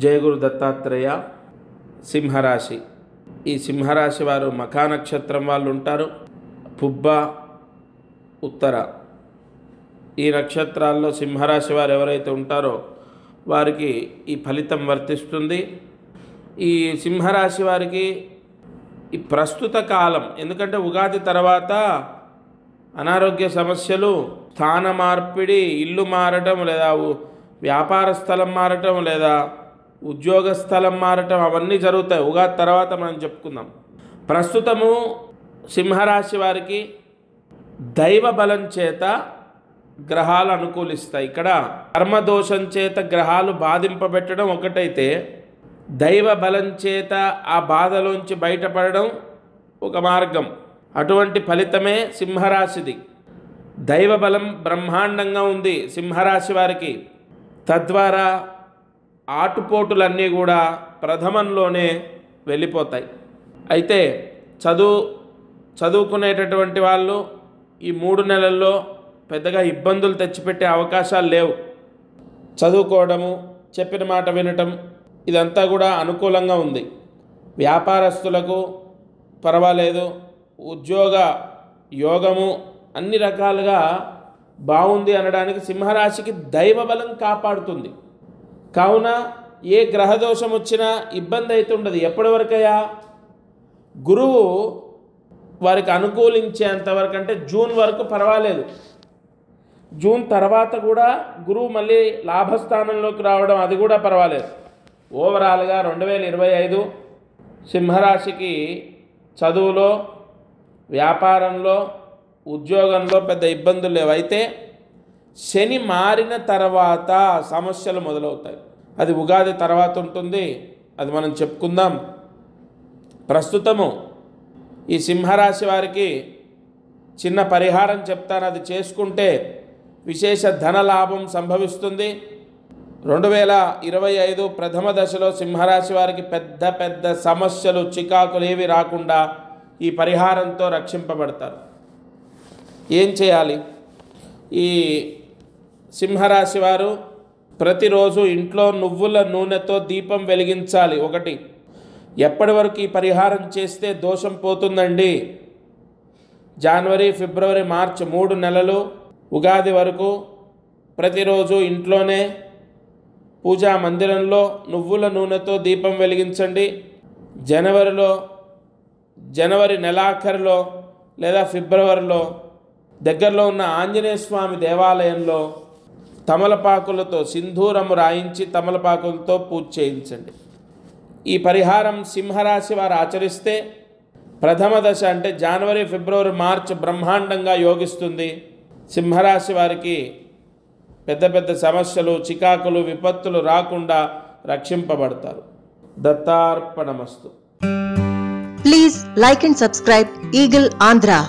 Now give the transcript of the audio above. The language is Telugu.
జయగురు దత్తాత్రేయ. సింహరాశి. ఈ సింహరాశి వారు మఖా నక్షత్రం వాళ్ళు ఉంటారు. పుబ్బ, ఉత్తర ఈ నక్షత్రాల్లో సింహరాశి వారు ఎవరైతే ఉంటారో వారికి ఈ ఫలితం వర్తిస్తుంది. ఈ సింహరాశి వారికి ఈ ప్రస్తుత కాలం, ఎందుకంటే ఉగాది తర్వాత అనారోగ్య సమస్యలు, స్థాన మార్పిడి, ఇల్లు మారటం లేదా వ్యాపార స్థలం మారటం లేదా ఉద్యోగ స్థలం మారటం అవన్నీ జరుగుతాయి. ఉగాది తర్వాత మనం చెప్పుకుందాం. ప్రస్తుతము సింహరాశి వారికి దైవ బలం చేత గ్రహాలు అనుకూలిస్తాయి. ఇక్కడ కర్మదోషం చేత గ్రహాలు బాధింపబెట్టడం ఒకటైతే, దైవ బలం చేత ఆ బాధలోంచి బయటపడడం ఒక మార్గం. అటువంటి ఫలితమే సింహరాశిది. దైవ బలం బ్రహ్మాండంగా ఉంది సింహరాశి వారికి. తద్వారా ఆటుపోటులన్నీ కూడా ప్రథమంలోనే వెళ్ళిపోతాయి. అయితే చదువుకునేటటువంటి వాళ్ళు ఈ 3 నెలల్లో పెద్దగా ఇబ్బందులు తెచ్చిపెట్టే అవకాశాలు లేవు. చదువుకోవడము, చెప్పిన మాట వినటం ఇదంతా కూడా అనుకూలంగా ఉంది. వ్యాపారస్తులకు పర్వాలేదు, ఉద్యోగ యోగము అన్ని రకాలుగా బాగుంది అనడానికి సింహరాశికి దైవ బలం కాపాడుతుంది. కావున ఏ గ్రహదోషం వచ్చినా ఇబ్బంది అయితే ఉండదు. ఎప్పటి వరకయ్యా? గురువు వారికి అనుకూలించేంతవరకు, అంటే జూన్ వరకు పర్వాలేదు. జూన్ తర్వాత కూడా గురువు మళ్ళీ లాభస్థానంలోకి రావడం అది కూడా పర్వాలేదు. ఓవరాల్గా 2025 సింహరాశికి చదువులో, వ్యాపారంలో, ఉద్యోగంలో పెద్ద ఇబ్బందులు లేవు. అయితే శని మారిన తర్వాత సమస్యలు మొదలవుతాయి. అది ఉగాది తర్వాత ఉంటుంది, అది మనం చెప్పుకుందాం. ప్రస్తుతము ఈ సింహరాశి వారికి చిన్న పరిహారం చెప్తాను, అది చేసుకుంటే విశేష ధనలాభం సంభవిస్తుంది. 2025 ప్రథమ దశలో సింహరాశి వారికి పెద్ద పెద్ద సమస్యలు, చికాకులు ఏవి రాకుండా ఈ పరిహారంతో రక్షింపబడతారు. ఏం చేయాలి? ఈ సింహరాశి వారు ప్రతిరోజు ఇంట్లో నువ్వుల నూనెతో దీపం వెలిగించాలి. ఒకటి. ఎప్పటి వరకు ఈ పరిహారం చేస్తే దోషం పోతుందండి? జనవరి, ఫిబ్రవరి, మార్చి 3 నెలలు ఉగాది వరకు ప్రతిరోజు ఇంట్లోనే పూజా మందిరంలో నువ్వుల నూనెతో దీపం వెలిగించండి. జనవరి నెలాఖరులో లేదా ఫిబ్రవరిలో దగ్గరలో ఉన్న ఆంజనేయ స్వామి దేవాలయంలో తమలపాకులతో సింధూరము రాయించి తమలపాకులతో పూజ చేయించండి. ఈ పరిహారం సింహరాశి వారు ఆచరిస్తే ప్రథమ దశ అంటే జనవరి, ఫిబ్రవరి, మార్చి బ్రహ్మాండంగా యోగిస్తుంది. సింహరాశి వారికి పెద్ద పెద్ద సమస్యలు, చికాకులు, విపత్తులు రాకుండా రక్షింపబడతారు. దత్తార్పణమస్తు. Please like and subscribe Eagle Andhra.